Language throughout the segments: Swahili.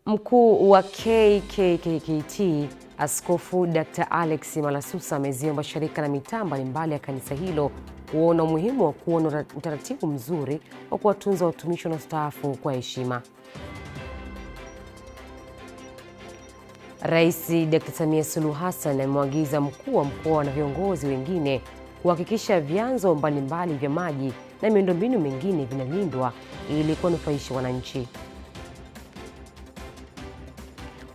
Mkuu wa KKKT Askofu Dr. Alex Malasusa ameziomba shirika na mitaa mbalimbali ya kanisa hilo kuona umuhimu wa kuona utaratibu mzuri wa kuwatunza watumishi wanaostaafu kwa heshima. Rais Dr. Samia Suluhu Hassan amemwagiza mkuu wa mkoa na viongozi wengine kuhakikisha vyanzo mbalimbali vya maji na miundombinu mingine vinalindwa ili kuwanufaisha wananchi.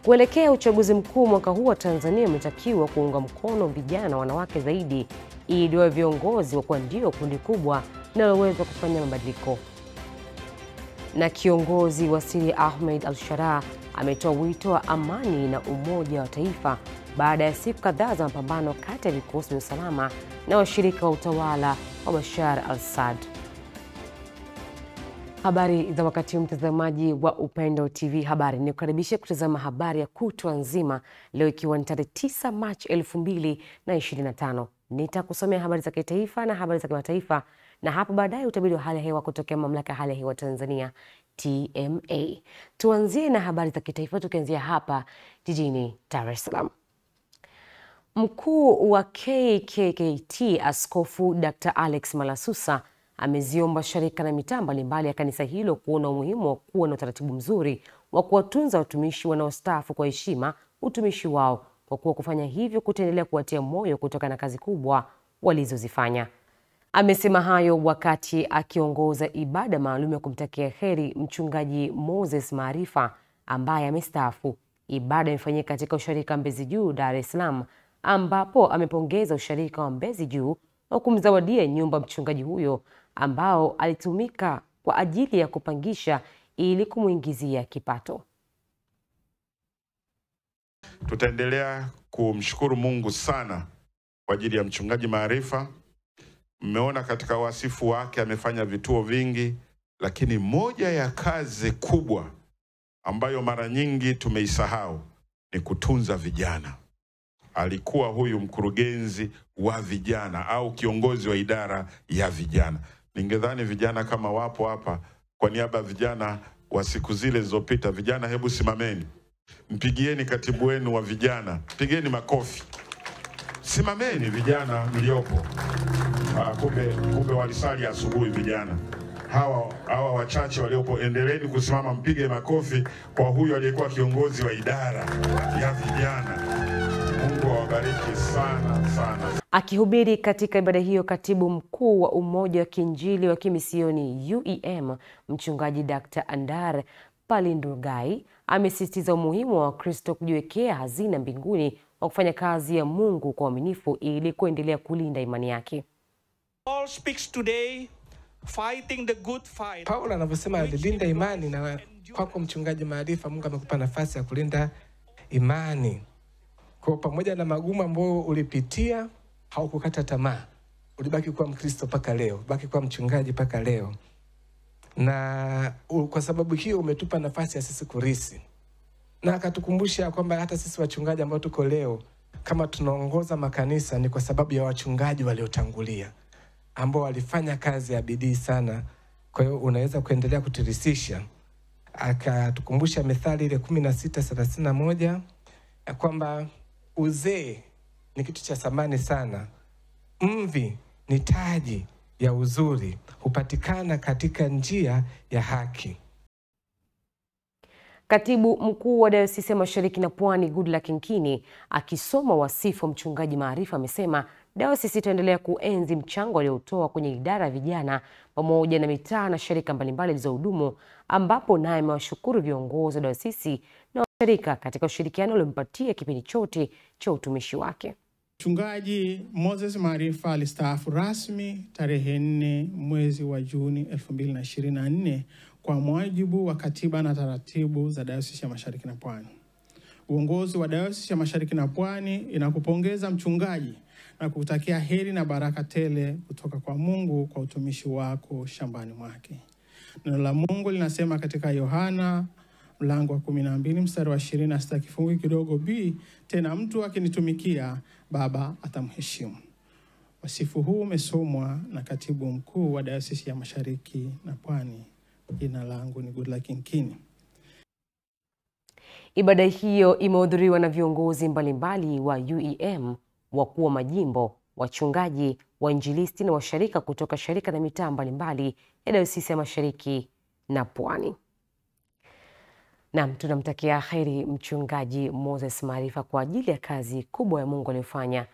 Kuelekea uchaguzi mkuu mwaka huu wa Tanzania umetakiwa kuunga mkono vijana na wanawake zaidi ili wawe viongozi wa kuwa ndio kundi kubwa linaloweza kufanya mabadiliko. Na kiongozi wa Syria Ahmed al-Sharaa ametoa wito wa amani na umoja wa taifa baada ya siku kadhaa za mapambano kati ya vikosi vya usalama na washirika wa utawala wa Bashar al-Assad. Habari za wakati mtazamaji wa Upendo TV Habari. Nikukaribisha kutazama habari ya kutwa nzima leo ikiwa ni tarehe 9 Machi 2025. Nitakusomea habari za kitaifa na habari za kimataifa na hapo baadaye utabiri wa hali ya hewa kutoka Mamlaka ya Hali ya Hewa Tanzania TMA. Tuanzie na habari za kitaifa tukianzia hapa jijini Dar es Salaam. Mkuu wa KKKT Askofu Dr. Alex Malasusa ameziomba shirika na mitaa mbalimbali ya kanisa hilo kuona umuhimu wa kuwa na utaratibu mzuri wa kuwatunza watumishi wanaostaafu kwa heshima utumishi wao, kwa kuwa kufanya hivyo kutaendelea kuwatia moyo kutoka na kazi kubwa walizozifanya. Amesema hayo wakati akiongoza ibada maalum ya kumtakia heri mchungaji Moses Maarifa ambaye amestaafu. Ibada imefanyika katika usharika Mbezi Juu, Dar es Salaam, ambapo amepongeza usharika wa Mbezi Juu wa kumzawadia nyumba mchungaji huyo ambao alitumika kwa ajili ya kupangisha ili kumuingizia kipato. Tutaendelea kumshukuru Mungu sana kwa ajili ya mchungaji Maarifa. Mmeona katika wasifu wake amefanya vituo vingi, lakini moja ya kazi kubwa ambayo mara nyingi tumeisahau ni kutunza vijana. Alikuwa huyu mkurugenzi wa vijana au kiongozi wa idara ya vijana. Ningedhani vijana kama wapo hapa, kwa niaba ya vijana wa siku zile zilizopita, vijana hebu simameni. Mpigieni katibu wenu wa vijana, pigeni makofi. Simameni vijana mliopo. Kumbe walisali asubuhi vijana. Hawa wachache waliopo, endeleeni kusimama, mpige makofi kwa huyu aliyekuwa kiongozi wa idara ya vijana. Mungu awabariki sana sana. Akihubiri katika ibada hiyo, katibu mkuu wa Umoja wa Kiinjili wa Kimisioni UEM, mchungaji Dr. Andar Palindugai, amesisitiza umuhimu wa Wakristo kujiwekea hazina mbinguni wa kufanya kazi ya Mungu kwa uaminifu ili kuendelea kulinda imani yake. Paul speaks today, fighting the good fight. Paul anavyosema alilinda imani, na kwako mchungaji Maarifa, Mungu amekupa nafasi ya kulinda imani. Kwa pamoja na magumu ambayo ulipitia, haukukata tamaa. Ulibaki kuwa Mkristo mpaka leo, baki kuwa mchungaji mpaka leo. Na kwa sababu hiyo umetupa nafasi ya sisi kurisi. Na akatukumbusha kwamba hata sisi wachungaji ambao tuko leo kama tunaongoza makanisa ni kwa sababu ya wachungaji waliotangulia ambao walifanya kazi ya bidii sana. Kwa hiyo unaweza kuendelea kutirisisha. Akatukumbusha Mithali ile 16:31 ya kwamba uzee ni kitu cha thamani sana. Mvi ni taji ya uzuri, hupatikana katika njia ya haki. Katibu mkuu wa Dayosisi ya Mashariki na Pwani Goodluck Nkini akisoma wasifu mchungaji Maarifa amesema dayosisi itaendelea kuenzi mchango aliotoa kwenye idara ya vijana pamoja na mitaa na shirika mbalimbali zilizohudumu, ambapo naye amewashukuru viongozi wa dayosisi na washirika katika ushirikiano uliompatia kipindi chote cha utumishi wake. Mchungaji Moses Maarifa alistaafu rasmi tarehe 4 mwezi wa Juni 2024 kwa mujibu wa katiba na taratibu za Dayosisi ya Mashariki na Pwani. Uongozi wa Dayosisi ya Mashariki na Pwani inakupongeza mchungaji na kukutakia heri na baraka tele kutoka kwa Mungu kwa utumishi wako shambani mwake. Neno la Mungu linasema katika Yohana mlango wa 12 mstari wa 26 kifungu kidogo B, tena mtu akinitumikia Baba atamheshimu. Wasifu huu umesomwa na katibu mkuu wa Dayosisi ya Mashariki na Pwani. Jina langu ni Goodluck Nkini. Ibada hiyo imehudhuriwa na viongozi mbalimbali wa UEM, wakuu wa majimbo, wachungaji, wainjilisti na washirika kutoka sharika na mitaa mbalimbali ya Dayosisi ya Mashariki na Pwani. Naam, tunamtakia heri Mchungaji Moses Maarifa kwa ajili ya kazi kubwa ya Mungu aliyofanya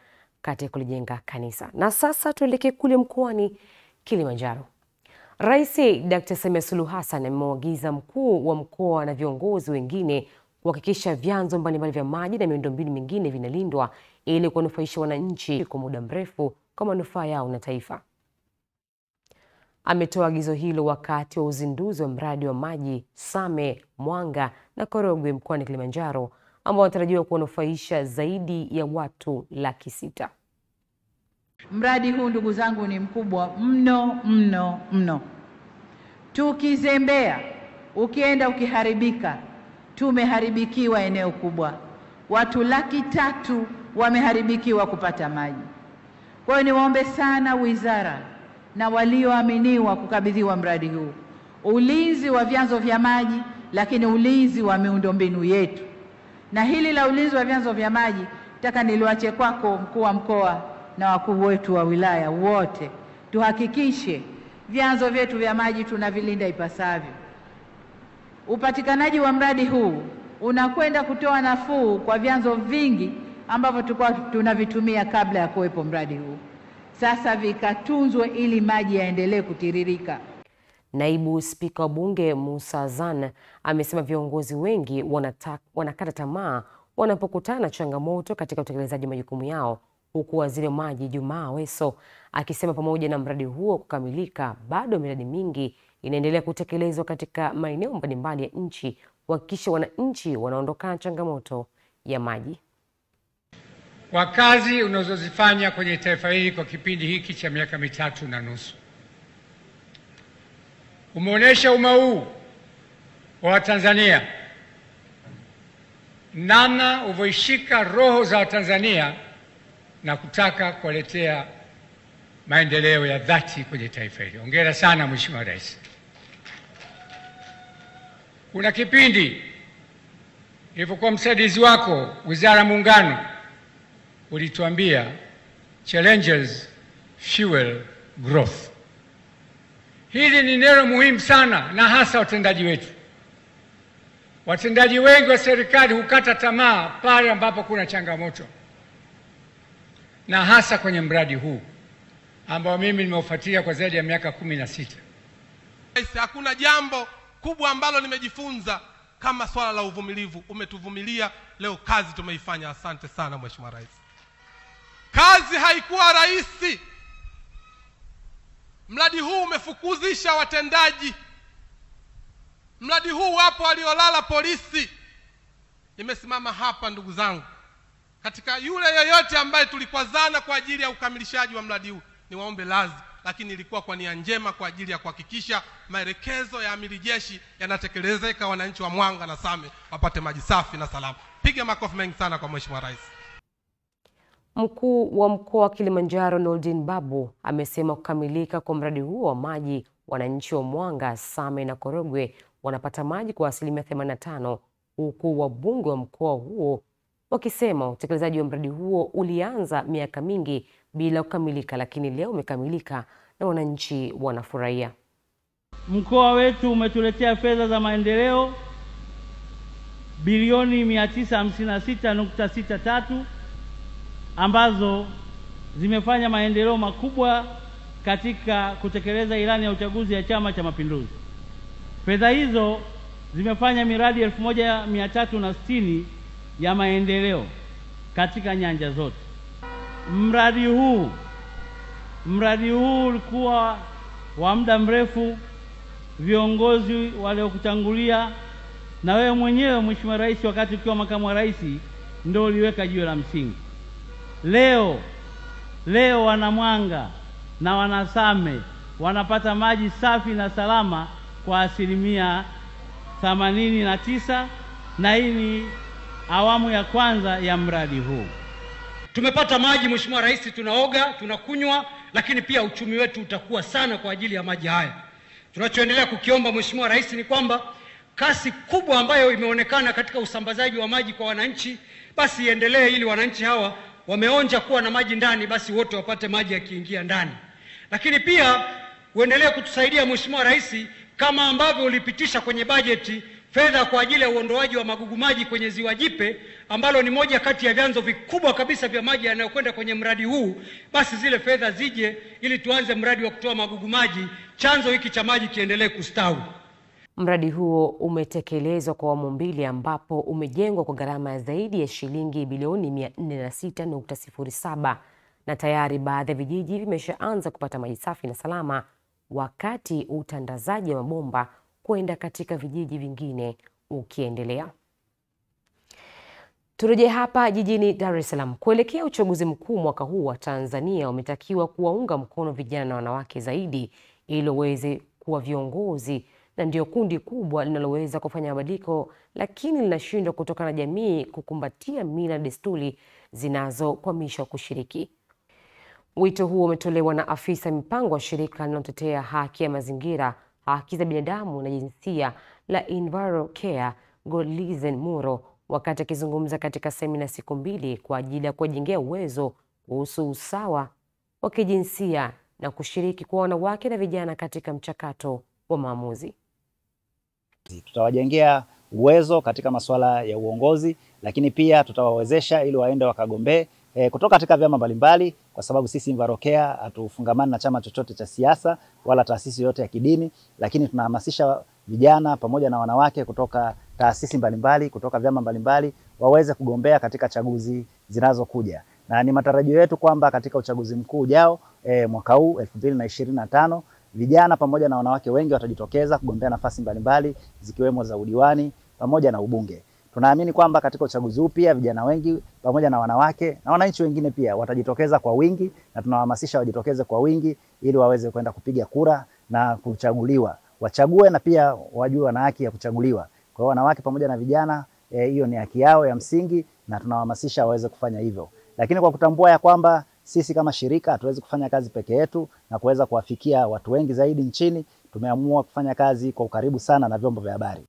katika kulijenga kanisa. Na sasa tuelekee kule mkoani Kilimanjaro. Rais Dr. Samia Suluhu Hassan amemwagiza mkuu wa mkoa na viongozi wengine kuhakikisha vyanzo mbalimbali vya maji na miundombinu mingine vinalindwa ili kuwanufaisha wananchi kwa muda mrefu kwa manufaa yao na taifa. Ametoa agizo hilo wakati wa uzinduzi wa mradi wa maji Same, Mwanga na Korogwe mkoani Kilimanjaro ambao wanatarajiwa kuwanufaisha zaidi ya watu 600,000. Mradi huu ndugu zangu ni mkubwa mno. Tukizembea, ukienda ukiharibika, tumeharibikiwa eneo kubwa. Watu 300,000 wameharibikiwa kupata maji. Kwa hiyo niwaombe sana wizara na walioaminiwa kukabidhiwa mradi huu, ulinzi wa vyanzo vya maji, lakini ulinzi wa miundombinu yetu. Na hili la ulinzi wa vyanzo vya maji nataka niliwache kwako mkuu wa mkoa na wakuu wetu wa wilaya wote, tuhakikishe vyanzo vyetu vya maji tunavilinda ipasavyo. Upatikanaji wa mradi huu unakwenda kutoa nafuu kwa vyanzo vingi ambavyo tulikuwa tunavitumia kabla ya kuwepo mradi huu. Sasa vikatunzwe ili maji yaendelee kutiririka. Naibu Spika wa Bunge Musa Zan amesema viongozi wengi wanakata tamaa wanapokutana na changamoto katika utekelezaji majukumu yao, huku Waziri wa Maji Jumaa Aweso akisema pamoja na mradi huo kukamilika, bado miradi mingi inaendelea kutekelezwa katika maeneo mbalimbali ya nchi kuhakikisha wananchi wanaondokana changamoto ya maji. Kwa kazi unazozifanya kwenye taifa hili kwa kipindi hiki cha miaka 3.5, umeonyesha umma huu wa Watanzania namna ulivyoishika roho za Watanzania na kutaka kuwaletea maendeleo ya dhati kwenye taifa hili. Hongera sana Mheshimiwa Rais. Kuna kipindi nilipokuwa msaidizi wako Wizara ya Muungano, ulituambia challenges fuel growth. Hili ni neno muhimu sana, na hasa watendaji wetu. Watendaji wengi wa serikali hukata tamaa pale ambapo kuna changamoto, na hasa kwenye mradi huu ambao mimi nimeufuatilia kwa zaidi ya miaka 16. Hakuna jambo kubwa ambalo nimejifunza kama swala la uvumilivu. Umetuvumilia, leo kazi tumeifanya. Asante sana Mheshimiwa Rais. Kazi haikuwa rahisi. Mradi huu umefukuzisha watendaji. Mradi huu wapo waliolala polisi. Nimesimama hapa ndugu zangu, katika yule yoyote ambaye tulikwazana kwa ajili ya ukamilishaji wa mradi huu, niwaombe radhi, lakini ilikuwa kwa nia njema kwa ajili ya kuhakikisha maelekezo ya amiri jeshi yanatekelezeka, wananchi wa Mwanga na Same wapate maji safi na salama. Piga makofi mengi sana kwa Mheshimiwa Rais. Mkuu wa mkoa wa Kilimanjaro Noordin Babu amesema kukamilika kwa mradi huo wa maji, wananchi wa Mwanga, Same na Korogwe wanapata maji kwa 85%, huku wabunge wa mkoa huo wakisema utekelezaji wa mradi huo ulianza miaka mingi bila kukamilika, lakini leo umekamilika na wananchi wanafurahia. Mkoa wetu umetuletea fedha za maendeleo bilioni 956.63 ambazo zimefanya maendeleo makubwa katika kutekeleza ilani ya uchaguzi ya Chama cha Mapinduzi. Fedha hizo zimefanya miradi 1360 ya maendeleo katika nyanja zote. Mradi huu ulikuwa wa muda mrefu. Viongozi waliokutangulia na wewe mwenyewe Mheshimiwa Rais, wakati ukiwa makamu wa rais, ndio uliweka jiwe la msingi. Leo wana Mwanga na wana Same wanapata maji safi na salama kwa 89%, na hii ni awamu ya kwanza ya mradi huu. Tumepata maji Mheshimiwa Rais, tunaoga, tunakunywa, lakini pia uchumi wetu utakuwa sana kwa ajili ya maji haya. Tunachoendelea kukiomba Mheshimiwa Rais ni kwamba kasi kubwa ambayo imeonekana katika usambazaji wa maji kwa wananchi basi iendelee, ili wananchi hawa wameonja kuwa na maji ndani, basi wote wapate maji yakiingia ndani. Lakini pia uendelee kutusaidia Mheshimiwa Rais, kama ambavyo ulipitisha kwenye bajeti fedha kwa ajili ya uondoaji wa magugu maji kwenye Ziwa Jipe, ambalo ni moja kati ya vyanzo vikubwa kabisa vya maji yanayokwenda kwenye mradi huu. Basi zile fedha zije ili tuanze mradi wa kutoa magugu maji, chanzo hiki cha maji kiendelee kustawi. Mradi huo umetekelezwa kwa awamu mbili, ambapo umejengwa kwa gharama ya zaidi ya shilingi bilioni 406.07 na tayari baadhi ya vijiji vimeshaanza kupata maji safi na salama, wakati utandazaji wa mabomba kwenda katika vijiji vingine ukiendelea. Turejee hapa jijini Dar es Salaam. Kuelekea uchaguzi mkuu mwaka huu wa Tanzania, wametakiwa kuwaunga mkono vijana na wanawake zaidi ili waweze kuwa viongozi, na ndio kundi kubwa linaloweza kufanya mabadiliko, lakini linashindwa kutokana na jamii kukumbatia mila na desturi zinazokwamisha kushiriki. Wito huo umetolewa na afisa mipango wa shirika linalotetea haki ya mazingira, haki za binadamu na jinsia la EnviroCare, Godlizen Muro, wakati akizungumza katika semina siku mbili kwa ajili ya kuwajengea uwezo kuhusu usawa wa kijinsia na kushiriki kwa wanawake na vijana katika mchakato wa maamuzi. Tutawajengea uwezo katika masuala ya uongozi, lakini pia tutawawezesha ili waende wakagombee kutoka katika vyama mbalimbali, kwa sababu sisi EnviroCare hatufungamani na chama chochote cha siasa wala taasisi yote ya kidini, lakini tunahamasisha vijana pamoja na wanawake kutoka taasisi mbalimbali, kutoka vyama mbalimbali waweze kugombea katika chaguzi zinazokuja. Na ni matarajio yetu kwamba katika uchaguzi mkuu ujao mwaka huu 2025 vijana pamoja na wanawake wengi watajitokeza kugombea nafasi mbalimbali zikiwemo za udiwani pamoja na ubunge. Tunaamini kwamba katika uchaguzi huu pia vijana wengi pamoja na wanawake na wananchi wengine pia watajitokeza kwa wingi, na tunawahamasisha wajitokeze kwa wingi ili waweze kwenda kupiga kura na kuchaguliwa. Wachague na pia wajue wana haki ya kuchaguliwa. Kwa hiyo wanawake pamoja na vijana hiyo ni haki yao ya msingi, na tunawahamasisha waweze kufanya hivyo. Lakini kwa kutambua ya kwamba sisi kama shirika hatuwezi kufanya kazi peke yetu na kuweza kuwafikia watu wengi zaidi nchini, tumeamua kufanya kazi kwa ukaribu sana na vyombo vya habari.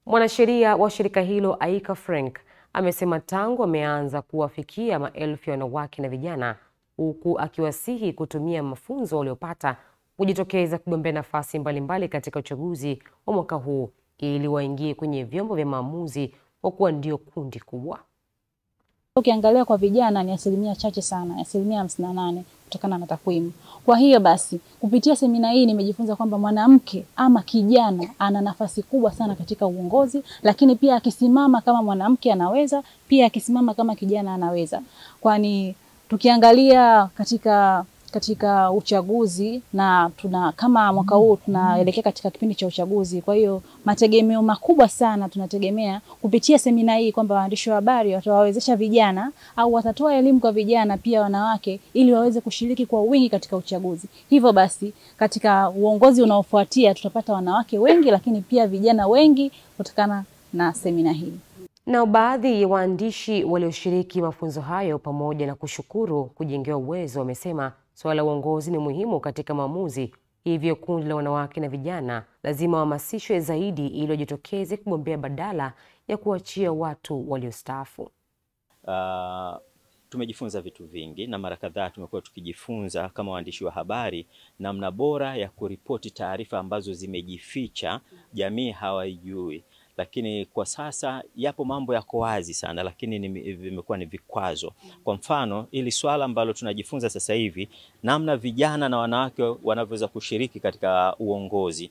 Mwanasheria wa shirika hilo Aika Frank amesema tangu ameanza kuwafikia maelfu ya wanawake na vijana, huku akiwasihi kutumia mafunzo waliopata kujitokeza kugombea nafasi mbalimbali katika uchaguzi wa mwaka huu ili waingie kwenye vyombo vya maamuzi, kwa kuwa ndio kundi kubwa. Ukiangalia kwa vijana ni asilimia chache sana, asilimia 58 kutokana na takwimu. Kwa hiyo basi kupitia semina hii nimejifunza kwamba mwanamke ama kijana ana nafasi kubwa sana katika uongozi, lakini pia akisimama kama mwanamke anaweza, pia akisimama kama kijana anaweza. Kwani tukiangalia katika uchaguzi, na kama mwaka huu tunaelekea katika kipindi cha uchaguzi, kwa hiyo mategemeo makubwa sana tunategemea kupitia semina hii kwamba waandishi wa habari watawawezesha vijana au watatoa elimu kwa vijana pia wanawake ili waweze kushiriki kwa wingi katika uchaguzi. Hivyo basi katika uongozi unaofuatia tutapata wanawake wengi, lakini pia vijana wengi kutokana na semina hii. Na baadhi ya waandishi walioshiriki mafunzo hayo, pamoja na kushukuru kujengewa uwezo, wamesema swala la uongozi ni muhimu katika maamuzi, hivyo kundi la wanawake na vijana lazima wahamasishwe zaidi ili wajitokeze kugombea badala ya kuachia watu waliostaafu. Tumejifunza vitu vingi, na mara kadhaa tumekuwa tukijifunza kama waandishi wa habari namna bora ya kuripoti taarifa ambazo zimejificha, jamii hawaijui. Lakini kwa sasa yapo mambo yako wazi sana, lakini vimekuwa ni vikwazo. Kwa mfano, ili swala ambalo tunajifunza sasa hivi, namna vijana na wanawake wanavyoweza kushiriki katika uongozi.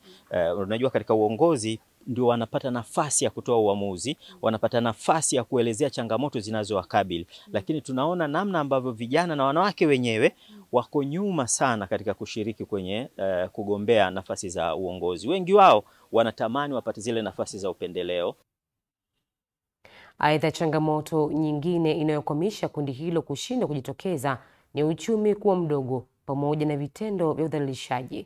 Unajua katika uongozi ndio wanapata nafasi ya kutoa uamuzi, wanapata nafasi ya kuelezea changamoto zinazowakabili. Lakini tunaona namna ambavyo vijana na wanawake wenyewe wako nyuma sana katika kushiriki kwenye kugombea nafasi za uongozi. Wengi wao wanatamani wapate zile nafasi za upendeleo. Aidha, changamoto nyingine inayokwamisha kundi hilo kushindwa kujitokeza ni uchumi kuwa mdogo pamoja na vitendo vya udhalilishaji.